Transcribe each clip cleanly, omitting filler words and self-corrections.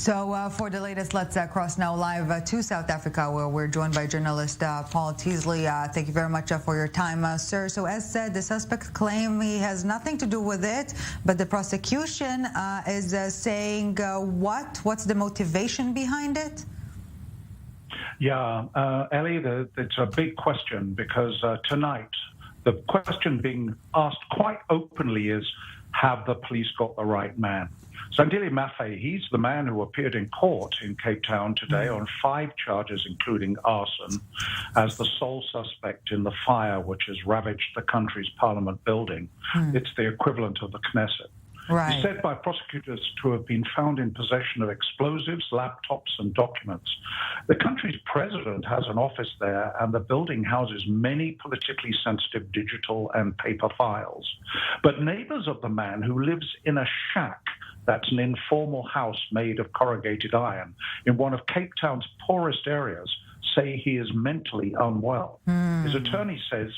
So for the latest, let's cross now live to South Africa, where we're joined by journalist Paul TILSLEY. Thank you very much for your time, sir. So as said, the suspect claim he has nothing to do with it, but the prosecution is saying what's the motivation behind it? Yeah, Ellie, it's a big question because tonight the question being asked quite openly is, have the police got the right man? Zandile Mafe, he's the man who appeared in court in Cape Town today on 5 charges, including arson, as the sole suspect in the fire which has ravaged the country's parliament building. It's the equivalent of the Knesset. Right. He's said by prosecutors to have been found in possession of explosives, laptops, and documents. The country's president has an office there, and the building houses many politically sensitive digital and paper files. But neighbors of the man, who lives in a shack, that's an informal house made of corrugated iron, in one of Cape Town's poorest areas, say he is mentally unwell. His attorney says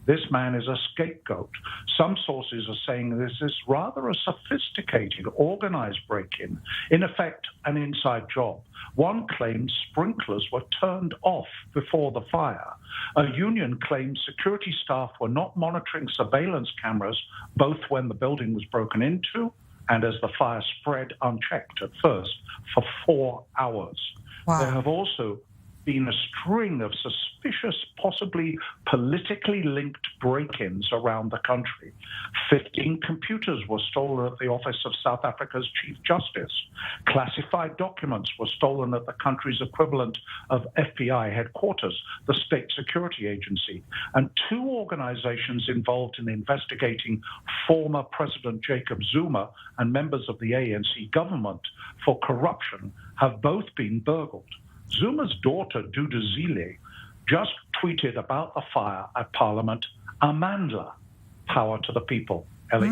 this man is a scapegoat. Some sources are saying this is rather a sophisticated, organized break-in, in effect, an inside job. One claims sprinklers were turned off before the fire. A union claims security staff were not monitoring surveillance cameras, both when the building was broken into and as the fire spread unchecked at first for 4 hours. Wow. There have also been a string of suspicious, possibly politically linked break-ins around the country. 15 computers were stolen at the office of South Africa's Chief Justice. Classified documents were stolen at the country's equivalent of FBI headquarters, the State Security Agency. And 2 organizations involved in investigating former President Jacob Zuma and members of the ANC government for corruption have both been burgled. Zuma's daughter, Duduzile, just tweeted about the fire at Parliament, Amandla, power to the people. Ellie?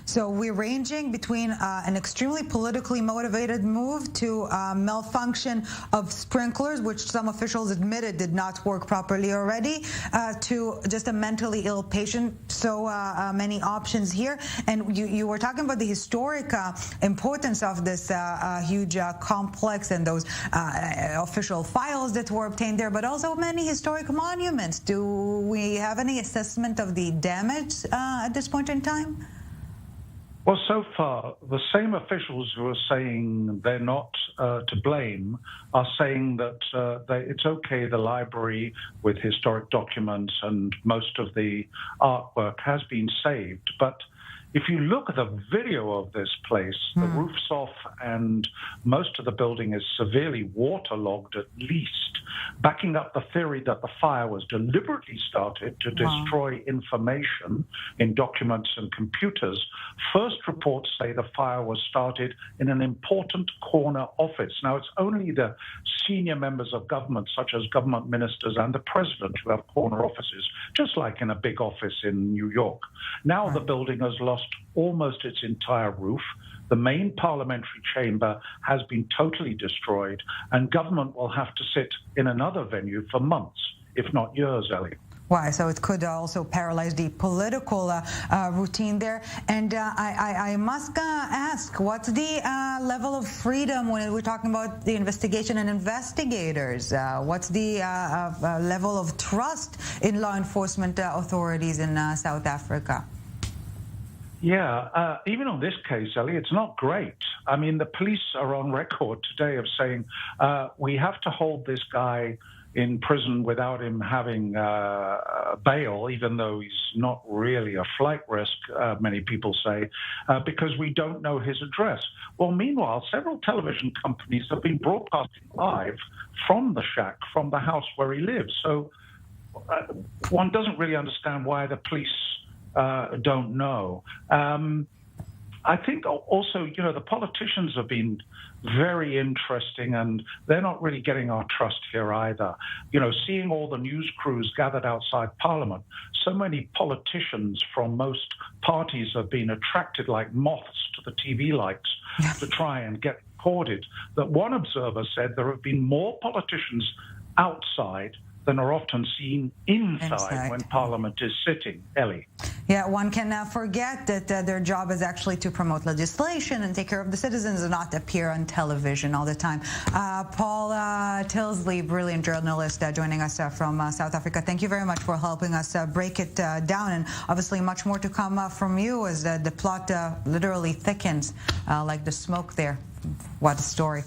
So we're ranging between an extremely politically motivated move to malfunction of sprinklers, which some officials admitted did not work properly already, to just a mentally ill patient. So many options here. And you were talking about the historic importance of this huge complex and those official files that were obtained there, but also many historic monuments. Do we have any assessment of the damage at this point in time? Well, so far, the same officials who are saying they're not to blame are saying that it's okay, the library with historic documents and most of the artwork has been saved. But if you look at the video of this place, the roof's off and most of the building is severely waterlogged at least, backing up the theory that the fire was deliberately started to destroy information in documents and computers. First reports say the fire was started in an important corner office. Now, it's only the senior members of government, such as government ministers and the president, who have corner offices, just like in a big office in New York. Now the building has lost almost its entire roof. The main parliamentary chamber has been totally destroyed, and government will have to sit in another venue for months, if not years, Ellie. Why? So it could also paralyze the political routine there. And I must ask, what's the level of freedom when we're talking about the investigation and investigators? What's the level of trust in law enforcement authorities in South Africa? Yeah, even on this case, Ellie, it's not great. I mean, the police are on record today of saying we have to hold this guy in prison without him having bail, even though he's not really a flight risk, many people say, because we don't know his address. Well, meanwhile, several television companies have been broadcasting live from the shack, from the house where he lives. So one doesn't really understand why the police don't know. I think also, you know, the politicians have been very interesting, and they're not really getting our trust here either. You know, seeing all the news crews gathered outside Parliament, so many politicians from most parties have been attracted like moths to the TV lights to try and get recorded, that one observer said there have been more politicians outside than are often seen inside when Parliament is sitting. Ellie. Yeah, one can forget that their job is actually to promote legislation and take care of the citizens and not appear on television all the time. Paul TILSLEY, brilliant journalist, joining us from South Africa. Thank you very much for helping us break it down, and obviously much more to come from you as the plot literally thickens like the smoke there. What a story.